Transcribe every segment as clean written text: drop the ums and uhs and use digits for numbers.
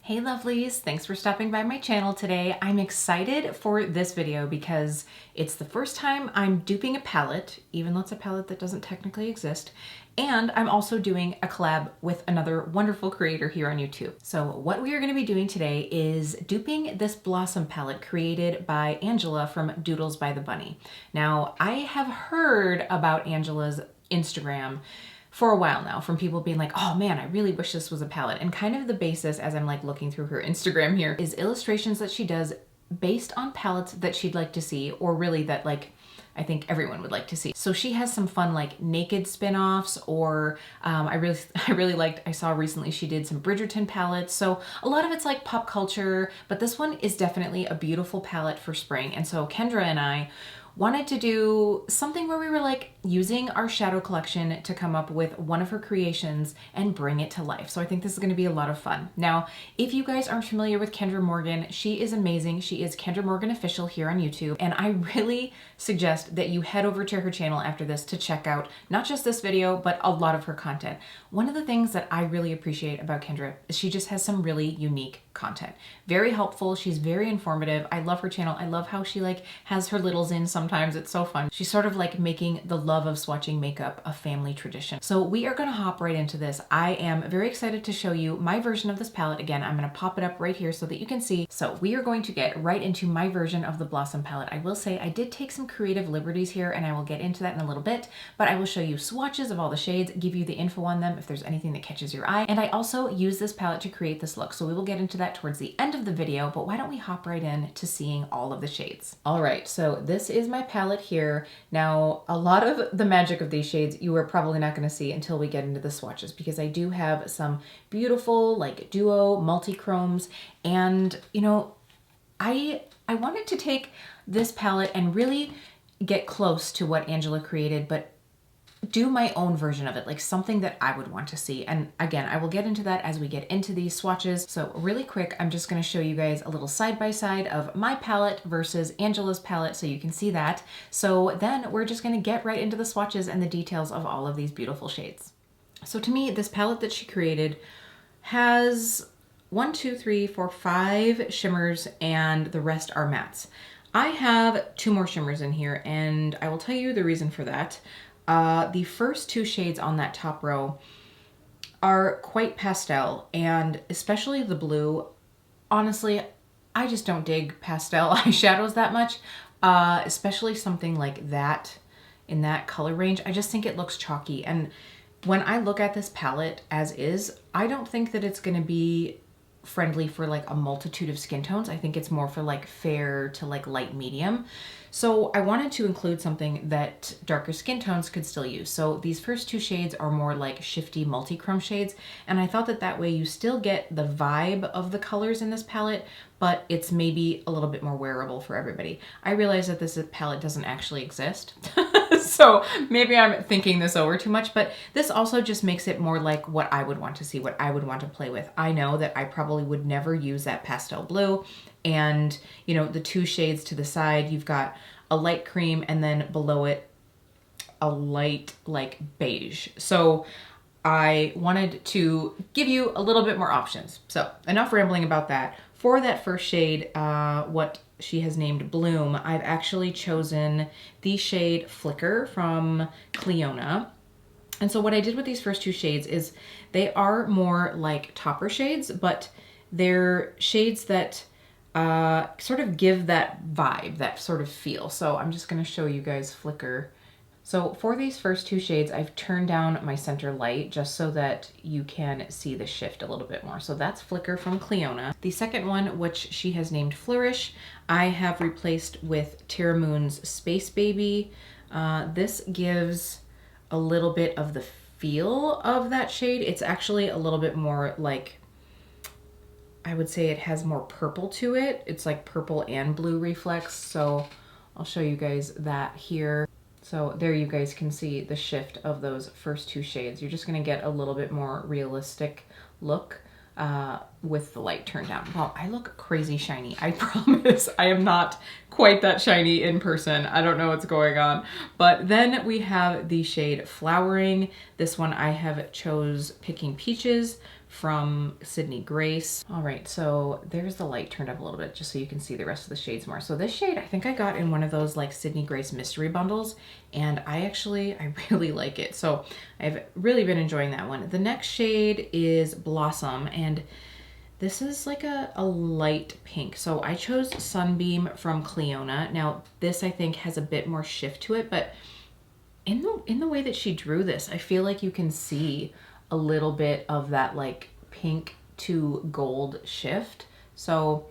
Hey lovelies, thanks for stopping by my channel today. I'm excited for this video because it's the first time I'm duping a palette, even though it's a palette that doesn't technically exist, and I'm also doing a collab with another wonderful creator here on YouTube. So what we are going to be doing today is duping this Blossom palette created by Angela from Doodles by the Bunny. Now, I have heard about Angela's Instagram for a while now from people being like, oh man, I really wish this was a palette. And kind of the basis as I'm like looking through her Instagram here is illustrations that she does based on palettes that she'd like to see, or really that like I think everyone would like to see. So she has some fun like naked spin-offs, or I really liked, I saw recently she did some Bridgerton palettes. So a lot of it's like pop culture, but this one is definitely a beautiful palette for spring. And so Kendra and I wanted to do something where we were like using our shadow collection to come up with one of her creations and bring it to life. So I think this is going to be a lot of fun. Now, if you guys aren't familiar with Kendra Morgan, she is amazing. She is Kendra Morgan Official here on YouTube. And I really suggest that you head over to her channel after this to check out not just this video, but a lot of her content. One of the things that I really appreciate about Kendra is she just has some really unique content. Very helpful. She's very informative. I love her channel. I love how she like has her littles in sometimes. It's so fun. She's sort of like making the love of swatching makeup a family tradition. So we are going to hop right into this. I am very excited to show you my version of this palette. Again, I'm going to pop it up right here so that you can see. So we are going to get right into my version of the Blossom palette. I will say I did take some creative liberties here, and I will get into that in a little bit, but I will show you swatches of all the shades, give you the info on them if there's anything that catches your eye. And I also use this palette to create this look. So we will get into that towards the end of the video, but why don't we hop right in to seeing all of the shades. All right, so this is my palette here. Now, a lot of the magic of these shades you are probably not going to see until we get into the swatches, because I do have some beautiful like duo multi-chromes, and you know, I wanted to take this palette and really get close to what Angela created, but do my own version of it, like something that I would want to see. And again, I will get into that as we get into these swatches. So really quick, I'm just going to show you guys a little side-by-side of my palette versus Angela's palette so you can see that. So then we're just going to get right into the swatches and the details of all of these beautiful shades. So to me, this palette that she created has 5 shimmers and the rest are mattes. I have 2 more shimmers in here, and I will tell you the reason for that. The first 2 shades on that top row are quite pastel, and especially the blue. Honestly, I just don't dig pastel eyeshadows that much, especially something like that in that color range. I just think it looks chalky, and when I look at this palette as is, I don't think that it's going to be friendly for like a multitude of skin tones. I think it's more for like fair to like light medium. So I wanted to include something that darker skin tones could still use. So these first 2 shades are more like shifty multi-chrome shades, and I thought that that way you still get the vibe of the colors in this palette, but it's maybe a little bit more wearable for everybody. I realize that this palette doesn't actually exist, so maybe I'm thinking this over too much, but this also just makes it more like what I would want to see, what I would want to play with. I know that I probably would never use that pastel blue, and you know, the 2 shades to the side, you've got a light cream and then below it a light like beige. So I wanted to give you a little bit more options. So enough rambling about that. For that first shade, what she has named Bloom, I've actually chosen the shade Flicker from Clionadh. And so what I did with these first 2 shades is they are more like topper shades, but they're shades that sort of give that vibe, that sort of feel. So I'm just going to show you guys Flicker. So for these first 2 shades, I've turned down my center light just so that you can see the shift a little bit more. So that's Flicker from Clionadh. The second one, which she has named Flourish, I have replaced with Terra Moon's Space Baby. This gives a little bit of the feel of that shade. It's actually a little bit more like, I would say it has more purple to it. It's like purple and blue reflex. So I'll show you guys that here. So there you guys can see the shift of those first 2 shades. You're just gonna get a little bit more realistic look with the light turned down. Wow, I look crazy shiny. I promise I am not quite that shiny in person. I don't know what's going on. But then we have the shade Flowering. This one I have chose Picking Peaches from Sydney Grace. All right, so there's the light turned up a little bit just so you can see the rest of the shades more. So this shade, I think I got in one of those like Sydney Grace mystery bundles, and I really like it. So I've really been enjoying that one. The next shade is Blossom, and this is like a light pink. So I chose Sunbeam from Clionadh. Now this I think has a bit more shift to it, but in the way that she drew this, I feel like you can see a little bit of that like pink to gold shift. So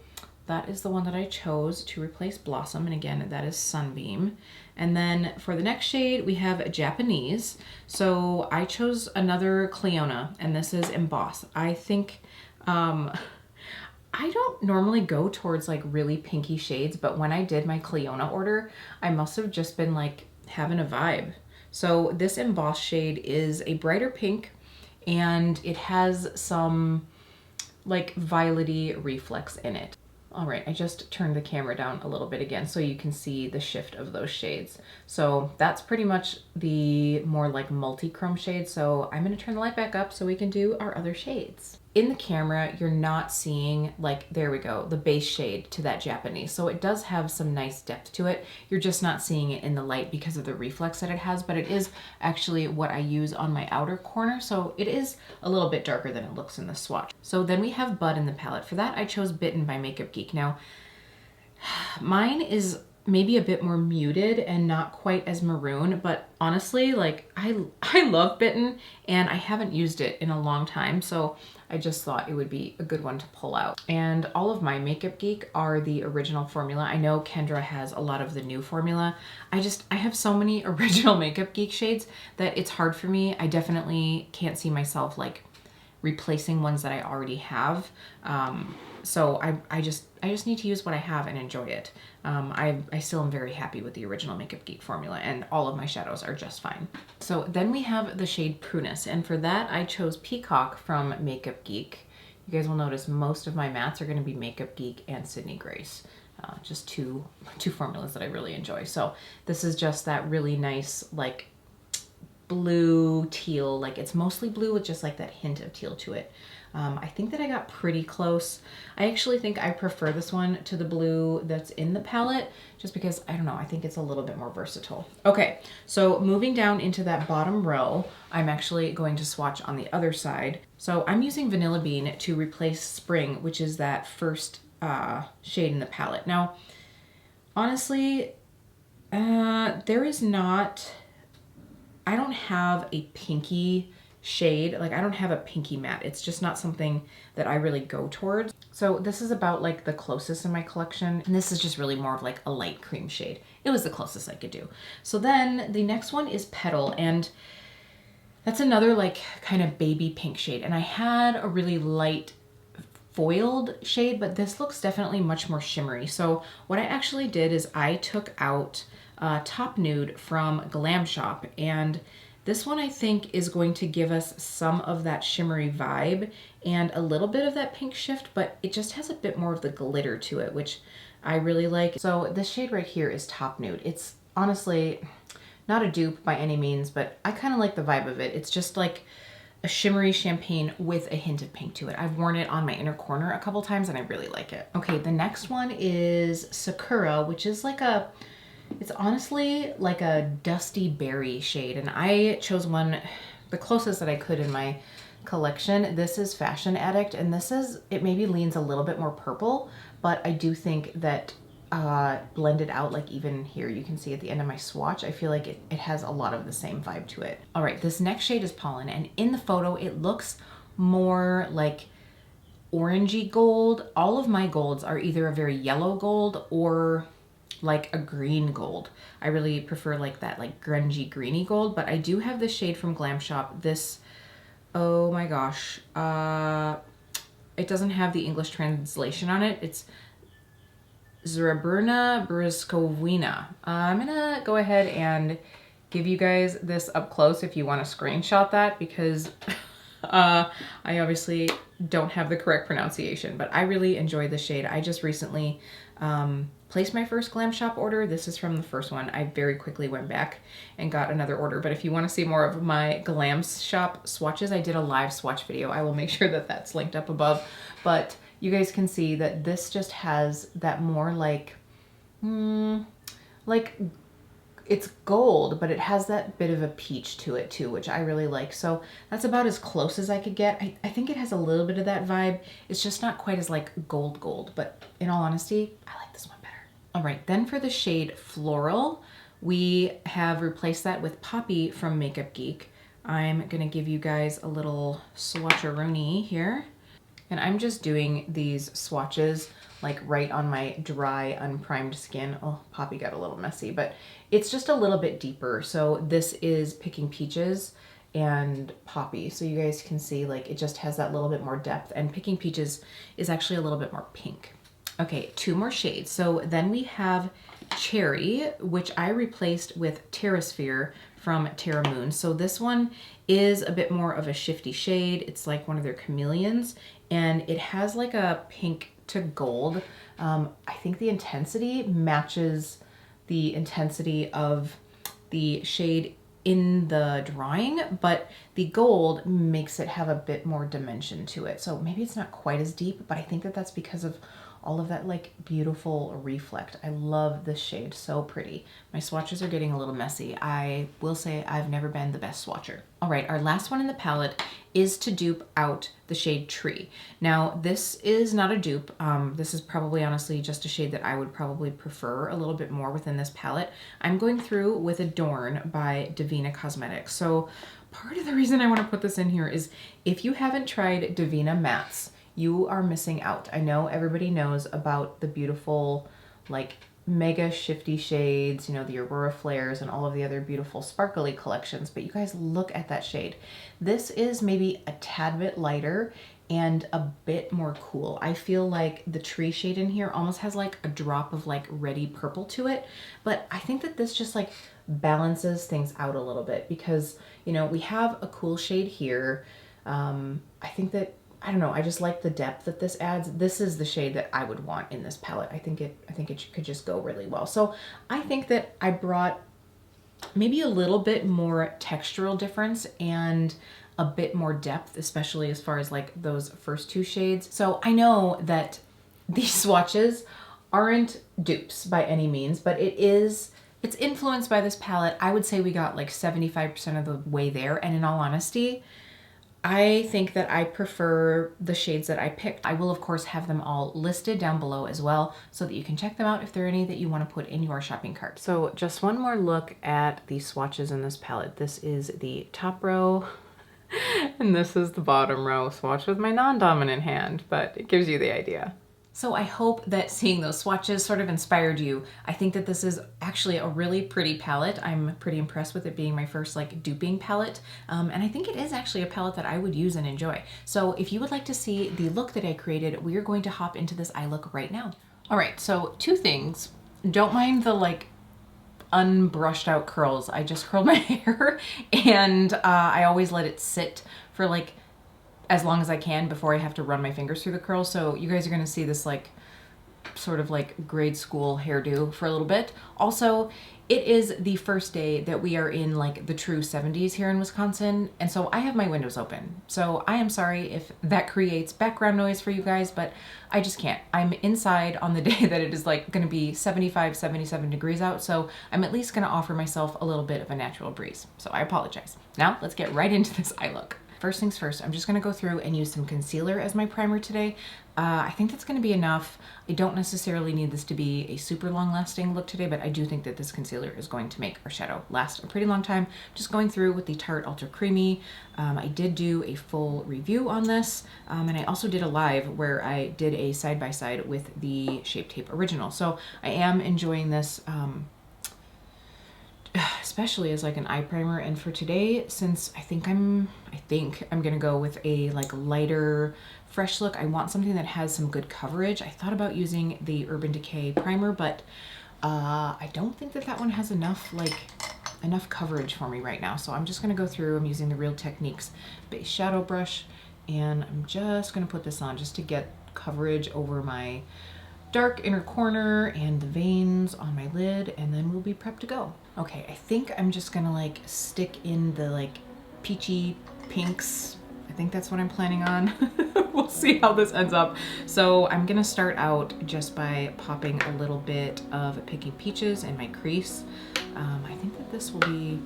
that is the one that I chose to replace Blossom. And again, that is Sunbeam. And then for the next shade, we have Japanese. So I chose another Clionadh, and this is Emboss. I think, I don't normally go towards like really pinky shades, but when I did my Clionadh order, I must have just been like having a vibe. So this Emboss shade is a brighter pink, and it has some like violety reflex in it. All right, I just turned the camera down a little bit again so you can see the shift of those shades. So that's pretty much the more like multi-chrome shade. So I'm gonna turn the light back up so we can do our other shades. In the camera, you're not seeing like, there we go, the base shade to that Japanese. So it does have some nice depth to it. You're just not seeing it in the light because of the reflex that it has, but it is actually what I use on my outer corner. So it is a little bit darker than it looks in the swatch. So then we have Bud in the palette. For that, I chose Bitten by Makeup Geek. Now, mine is maybe a bit more muted and not quite as maroon, but honestly, like I love Bitten and I haven't used it in a long time. So I just thought it would be a good one to pull out. And all of my Makeup Geek are the original formula. I know Kendra has a lot of the new formula. I have so many original Makeup Geek shades that it's hard for me. I definitely can't see myself like replacing ones that I already have. So I just need to use what I have and enjoy it. I still am very happy with the original Makeup Geek formula, and all of my shadows are just fine. So then we have the shade Prunus, and for that I chose Peacock from Makeup Geek. You guys will notice most of my mattes are going to be Makeup Geek and Sydney Grace. Just two formulas that I really enjoy. So this is just that really nice like blue teal, like it's mostly blue with just like that hint of teal to it. I think that I got pretty close. I actually think I prefer this one to the blue that's in the palette just because, I don't know, I think it's a little bit more versatile. Okay, so moving down into that bottom row, I'm actually going to swatch on the other side. So I'm using Vanilla Bean to replace Spring, which is that first shade in the palette. Now, honestly, there is not, I don't have a pinky shade, like I don't have a pinky matte. It's just not something that I really go towards. So this is about like the closest in my collection, and this is just really more of like a light cream shade. It was the closest I could do. So then the next one is Petal, and that's another like kind of baby pink shade, and I had a really light foiled shade, but this looks definitely much more shimmery. So what I actually did is I took out Top Nude from Glam Shop, and this one I think is going to give us some of that shimmery vibe and a little bit of that pink shift, but it just has a bit more of the glitter to it, which I really like. So this shade right here is Top Nude. It's honestly not a dupe by any means, but I kind of like the vibe of it. It's just like a shimmery champagne with a hint of pink to it. I've worn it on my inner corner a couple times and I really like it. Okay, the next one is Sakura, which is like a, it's honestly like a dusty berry shade, and I chose one, the closest that I could in my collection. This is Fashion Addict, and this is, it maybe leans a little bit more purple, but I do think that blended out, like even here, you can see at the end of my swatch, I feel like it has a lot of the same vibe to it. All right, this next shade is Pollen, and in the photo, it looks more like orangey gold. All of my golds are either a very yellow gold or like a green gold. I really prefer like that like grungy greeny gold, but I do have this shade from Glam Shop. This, oh my gosh, it doesn't have the English translation on it. It's Srebrna Brzoskwinia. I'm gonna go ahead and give you guys this up close if you want to screenshot that, because I obviously don't have the correct pronunciation, but I really enjoy the shade. I just recently placed my first Glam Shop order. This is from the first one. I very quickly went back and got another order, but if you want to see more of my Glam Shop swatches, I did a live swatch video. I will make sure that that's linked up above, but you guys can see that this just has that more like it's gold, but it has that bit of a peach to it too, which I really like. So that's about as close as I could get. I think it has a little bit of that vibe. It's just not quite as like gold, but in all honesty, I like this one better. All right, then for the shade Floral, we have replaced that with Poppy from Makeup Geek. I'm gonna give you guys a little swatcheroonie here. And I'm just doing these swatches like right on my dry, unprimed skin. Oh, Poppy got a little messy, but it's just a little bit deeper. So this is Picking Peaches and Poppy. So you guys can see like it just has that little bit more depth, and Picking Peaches is actually a little bit more pink. Okay, 2 more shades. So then we have Cherry, which I replaced with Terrasphere from Terra Moon. So this one is a bit more of a shifty shade. It's like one of their chameleons, and it has like a pink to gold. I think the intensity matches the intensity of the shade in the drawing, but the gold makes it have a bit more dimension to it. So maybe it's not quite as deep, but I think that that's because of all of that like beautiful reflect. I love this shade, so pretty. My swatches are getting a little messy. I will say I've never been the best swatcher. All right, our last one in the palette is to dupe out the shade Tree. Now this is not a dupe. This is probably honestly just a shade that I would probably prefer a little bit more within this palette. I'm going through with Adorn by Devinah Cosmetics. So part of the reason I want to put this in here is if you haven't tried Devinah mattes, you are missing out. I know everybody knows about the beautiful, like mega shifty shades, you know, the Aurora Flares and all of the other beautiful sparkly collections, but you guys look at that shade. This is maybe a tad bit lighter and a bit more cool. I feel like the Tree shade in here almost has like a drop of like reddy purple to it, but I think that this just like balances things out a little bit because, you know, we have a cool shade here. I think that I don't know, I just like the depth that this adds. This is the shade that I would want in this palette. I think it could just go really well. So I think that I brought maybe a little bit more textural difference and a bit more depth, especially as far as like those first 2 shades. So I know that these swatches aren't dupes by any means, but it's influenced by this palette. I would say we got like 75% of the way there. And in all honesty, I think that I prefer the shades that I picked. I will of course have them all listed down below as well so that you can check them out if there are any that you want to put in your shopping cart. So just one more look at the swatches in this palette. This is the top row and this is the bottom row swatch with my non-dominant hand, but it gives you the idea. So I hope that seeing those swatches sort of inspired you. I think that this is actually a really pretty palette. I'm pretty impressed with it being my first like duping palette. And I think it is actually a palette that I would use and enjoy. So if you would like to see the look that I created, we are going to hop into this eye look right now. All right, so 2 things. Don't mind the like unbrushed out curls. I just curled my hair and I always let it sit for like as long as I can before I have to run my fingers through the curls. So you guys are gonna see this like sort of like grade school hairdo for a little bit. Also, it is the first day that we are in like the true 70s here in Wisconsin. And so I have my windows open. So I am sorry if that creates background noise for you guys, but I just can't. I'm inside on the day that it is like gonna be 75, 77 degrees out. So I'm at least gonna offer myself a little bit of a natural breeze. So I apologize. Now let's get right into this eye look. First things first, I'm just gonna go through and use some concealer as my primer today. I think that's gonna be enough. I don't necessarily need this to be a super long lasting look today, but I do think that this concealer is going to make our shadow last a pretty long time. Just going through with the Tarte Ultra Creamy. I did do a full review on this, and I also did a live where I did a side-by-side with the Shape Tape Original. So I am enjoying this, especially as like an eye primer. And for today, since I think I'm gonna go with a like lighter fresh look, I want something that has some good coverage. I thought about using the Urban Decay primer, but I don't think that one has enough coverage for me right now. So I'm just gonna go through, I'm using the Real Techniques base shadow brush And I'm just gonna put this on just to get coverage over my dark inner corner and the veins on my lid, and then we'll be prepped to go. Okay, I think I'm just gonna like stick in the like peachy pinks. I think that's what I'm planning on. We'll see how this ends up. So I'm gonna start out just by popping a little bit of Picking Peaches in my crease. I think that this will be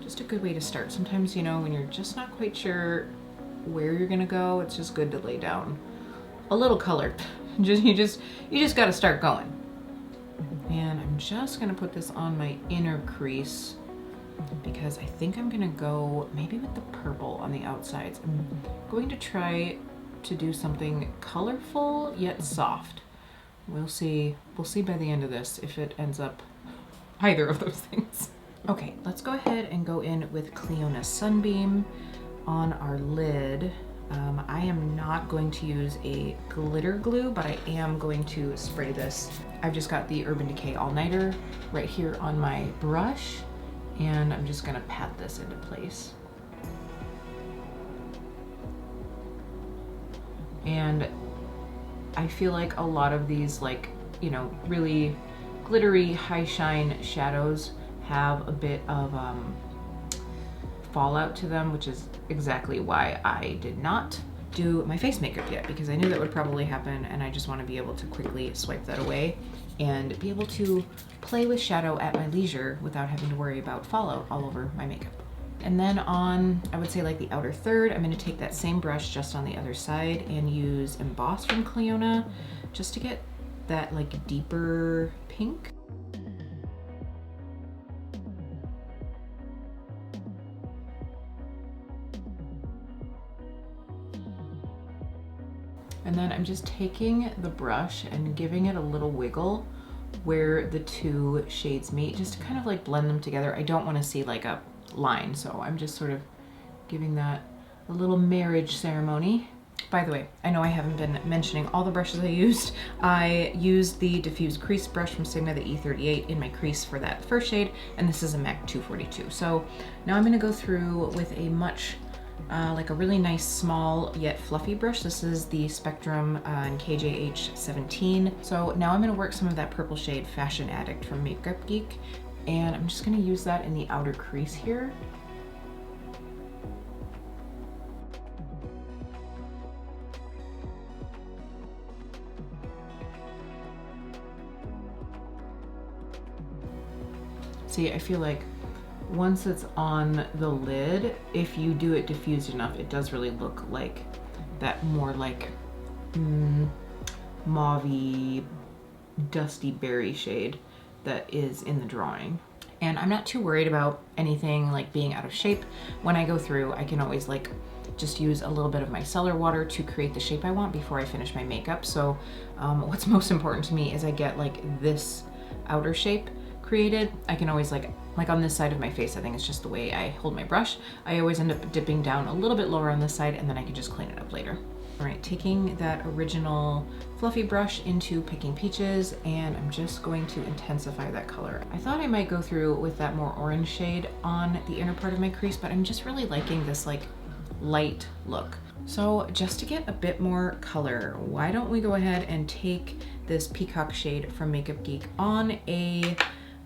just a good way to start. Sometimes, you know, when you're just not quite sure where you're gonna go, it's just good to lay down a little color. You just gotta start going. And I'm just gonna put this on my inner crease because I think I'm gonna go maybe with the purple on the outsides. I'm going to try to do something colorful yet soft. We'll see by the end of this if it ends up either of those things. Okay, let's go ahead and go in with Clionadh Sunbeam on our lid. I am not going to use a glitter glue, but I am going to spray this. I've just got the Urban Decay All-Nighter right here on my brush, and I'm just gonna pat this into place. And I feel like a lot of these, like, you know, really glittery high shine shadows have a bit of fallout to them, which is exactly why I did not do my face makeup yet, because I knew that would probably happen, and I just want to be able to quickly swipe that away and be able to play with shadow at my leisure without having to worry about fallout all over my makeup. And then on, I would say like the outer third, I'm going to take that same brush just on the other side and use Emboss from Clionadh just to get that like deeper pink. And then I'm just taking the brush and giving it a little wiggle where the two shades meet, just to kind of like blend them together. I don't want to see like a line, so I'm just sort of giving that a little marriage ceremony. By the way, I know I haven't been mentioning all the brushes I used. I used the Diffuse Crease brush from Sigma, the E38, in my crease for that first shade, and this is a MAC 242. So now I'm going to go through with a much like a really nice small yet fluffy brush. This is the Spectrum in KJH 17. So now I'm going to work some of that purple shade Fashion Addict from Makeup Geek, and I'm just going to use that in the outer crease here. See, I feel like once it's on the lid, if you do it diffused enough, it does really look like that more like mauvey, dusty berry shade that is in the drawing. And I'm not too worried about anything like being out of shape. When I go through, I can always like just use a little bit of my cellar water to create the shape I want before I finish my makeup. So what's most important to me is I get like this outer shape created. I can always like on this side of my face, I think it's just the way I hold my brush. I always end up dipping down a little bit lower on this side, and then I can just clean it up later. All right, taking that original fluffy brush into Picking Peaches, and I'm just going to intensify that color. I thought I might go through with that more orange shade on the inner part of my crease, but I'm just really liking this like light look. So just to get a bit more color, why don't we go ahead and take this Peacock shade from Makeup Geek on a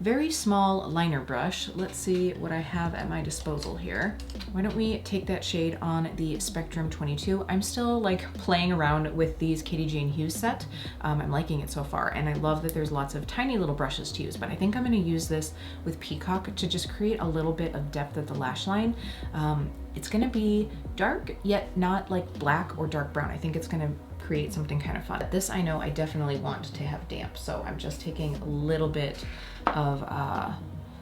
very small liner brush. Let's see what I have at my disposal here. Why don't we take that shade on the Spectrum 22. I'm still like playing around with these Katie Jane Hughes set. I'm liking it so far, and I love that there's lots of tiny little brushes to use, but I think I'm gonna use this with Peacock to just create a little bit of depth at the lash line. It's gonna be dark, yet not like black or dark brown. I think it's gonna create something kind of fun. This I know I definitely want to have damp, so I'm just taking a little bit of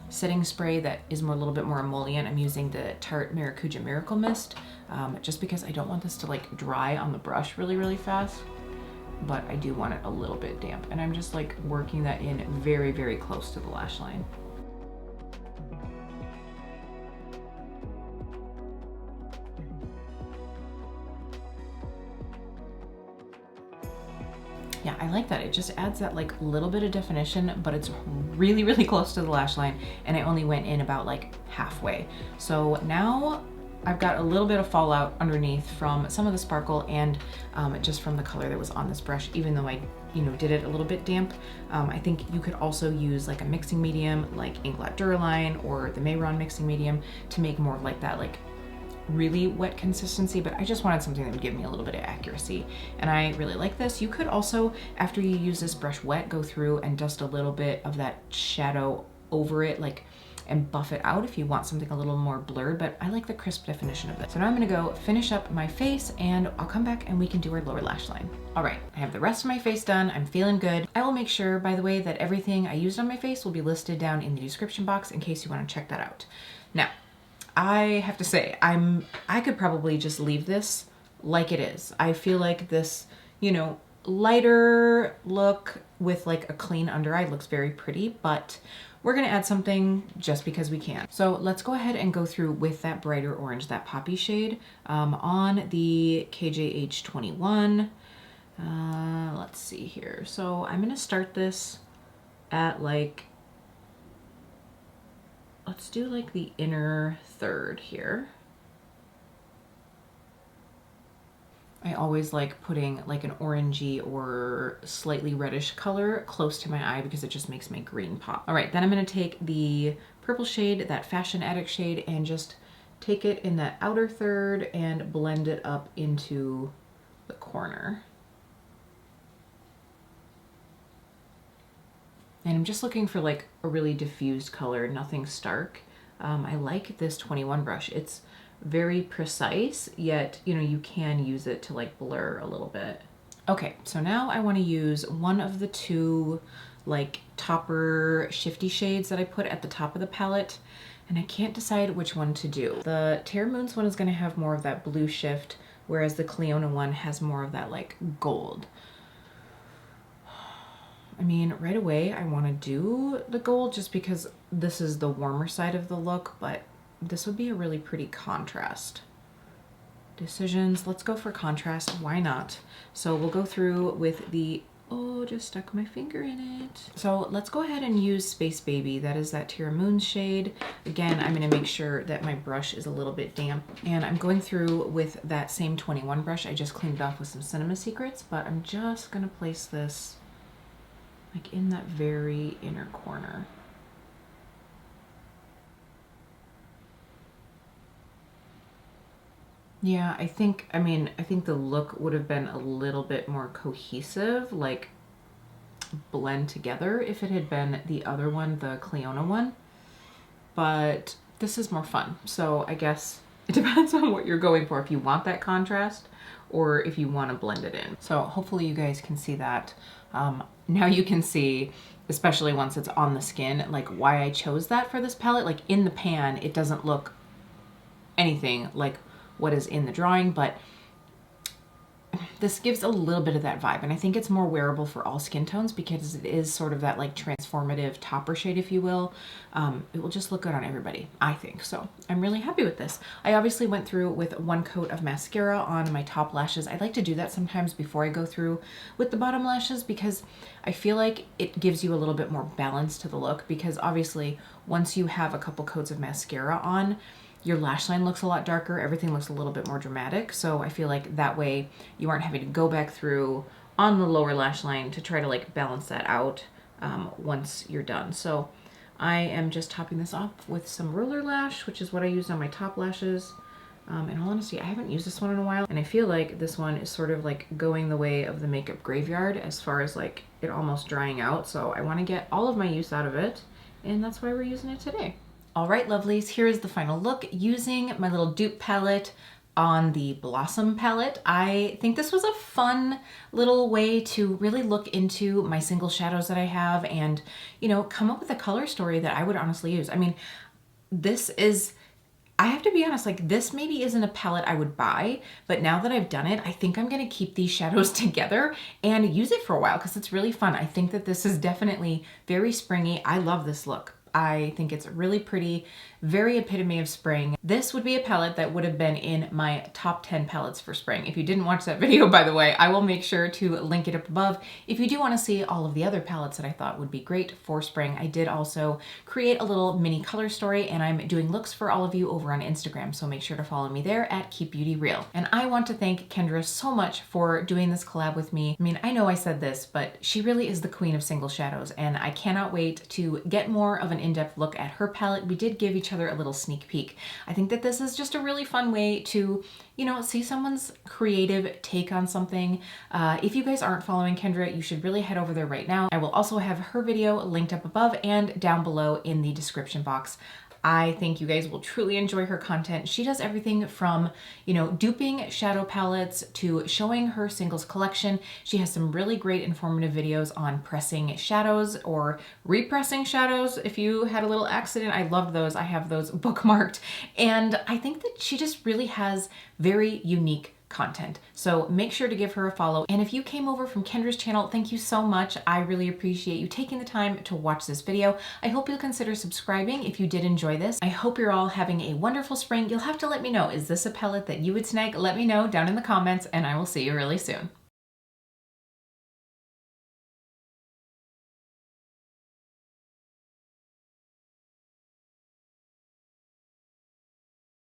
setting spray that is a little bit more emollient. I'm using the Tarte Maracuja Miracle Mist, just because I don't want this to like dry on the brush really fast, but I do want it a little bit damp, and I'm just like working that in very close to the lash line. Yeah, I like that. It just adds that like little bit of definition, but it's really close to the lash line, and I only went in about like halfway. So now I've got a little bit of fallout underneath from some of the sparkle and just from the color that was on this brush, even though I, you know, did it a little bit damp. I think you could also use like a mixing medium like Inkblot Duraline or the Mehron mixing medium to make more of like that like really wet consistency, but I just wanted something that would give me a little bit of accuracy, and I really like this. You could also, after you use this brush wet, go through and dust a little bit of that shadow over it, like, and buff it out if you want something a little more blurred, but I like the crisp definition of this. So now I'm gonna go finish up my face and I'll come back and we can do our lower lash line. All right, I have the rest of my face done. I'm feeling good. I will make sure, by the way, that everything I used on my face will be listed down in the description box in case you wanna check that out. Now, I have to say, I could probably just leave this like it is. I feel like this, you know, lighter look with like a clean under eye looks very pretty, but we're gonna add something just because we can. So let's go ahead and go through with that brighter orange, that poppy shade, on the KJH21. Let's see here. So I'm gonna start this at like, let's do like the inner third here. I always like putting like an orangey or slightly reddish color close to my eye because it just makes my green pop. All right, then I'm gonna take the purple shade, that Fashion Addict shade, and just take it in that outer third and blend it up into the corner. And I'm just looking for like a really diffused color, nothing stark. I like this 21 brush. It's very precise, yet, you know, you can use it to like blur a little bit. Okay, so now I want to use one of the two like topper shifty shades that I put at the top of the palette, and I can't decide which one to do. The Terra Moons one is going to have more of that blue shift, whereas the Clionadh one has more of that like gold. I mean, right away I want to do the gold just because this is the warmer side of the look, but this would be a really pretty contrast. Decisions, let's go for contrast, why not? So we'll go through with the, oh, just stuck my finger in it. So let's go ahead and use Space Baby. That is that Terra Moons shade. Again, I'm gonna make sure that my brush is a little bit damp, and I'm going through with that same 21 brush. I just cleaned it off with some Cinema Secrets, but I'm just gonna place this like in that very inner corner. Yeah, I think the look would have been a little bit more cohesive, like blend together if it had been the other one, the Clionadh one, but this is more fun. So I guess it depends on what you're going for, if you want that contrast or if you want to blend it in. So hopefully you guys can see that. Now you can see, especially once it's on the skin, like why I chose that for this palette. Like in the pan, it doesn't look anything like what is in the drawing, but this gives a little bit of that vibe, and I think it's more wearable for all skin tones because it is sort of that like transformative topper shade, if you will. It will just look good on everybody, I think. So I'm really happy with this. I obviously went through with one coat of mascara on my top lashes. I like to do that sometimes before I go through with the bottom lashes because I feel like it gives you a little bit more balance to the look, because obviously once you have a couple coats of mascara on, your lash line looks a lot darker, everything looks a little bit more dramatic. So I feel like that way you aren't having to go back through on the lower lash line to try to like balance that out once you're done. So I am just topping this off with some roller lash, which is what I used on my top lashes. In all honesty, I haven't used this one in a while, and I feel like this one is sort of like going the way of the makeup graveyard as far as like it almost drying out. So I want to get all of my use out of it, and that's why we're using it today. All right, lovelies, here is the final look using my little dupe palette on the Blossom palette. I think this was a fun little way to really look into my single shadows that I have and, you know, come up with a color story that I would honestly use. I mean, this is, I have to be honest, like this maybe isn't a palette I would buy, but now that I've done it, I think I'm gonna keep these shadows together and use it for a while because it's really fun. I think that this is definitely very springy. I love this look. I think it's really pretty. very epitome of spring. This would be a palette that would have been in my top 10 palettes for spring. If you didn't watch that video, by the way, I will make sure to link it up above. If you do want to see all of the other palettes that I thought would be great for spring, I did also create a little mini color story, and I'm doing looks for all of you over on Instagram, so make sure to follow me there at KEEPBEAUTYREAL. And I want to thank Kendra so much for doing this collab with me. I mean, I know I said this, but she really is the queen of single shadows, and I cannot wait to get more of an in-depth look at her palette. We did give each other a little sneak peek. I think that this is just a really fun way to, you know, see someone's creative take on something. If you guys aren't following Kendra, you should really head over there right now. I will also have her video linked up above and down below in the description box. I think you guys will truly enjoy her content. She does everything from, you know, duping shadow palettes to showing her singles collection. She has some really great informative videos on pressing shadows or repressing shadows. If you had a little accident, I loved those. I have those bookmarked. And I think that she just really has very unique content. So make sure to give her a follow. And if you came over from Kendra's channel, thank you so much. I really appreciate you taking the time to watch this video. I hope you'll consider subscribing if you did enjoy this. I hope you're all having a wonderful spring. You'll have to let me know, is this a palette that you would snag? Let me know down in the comments, and I will see you really soon.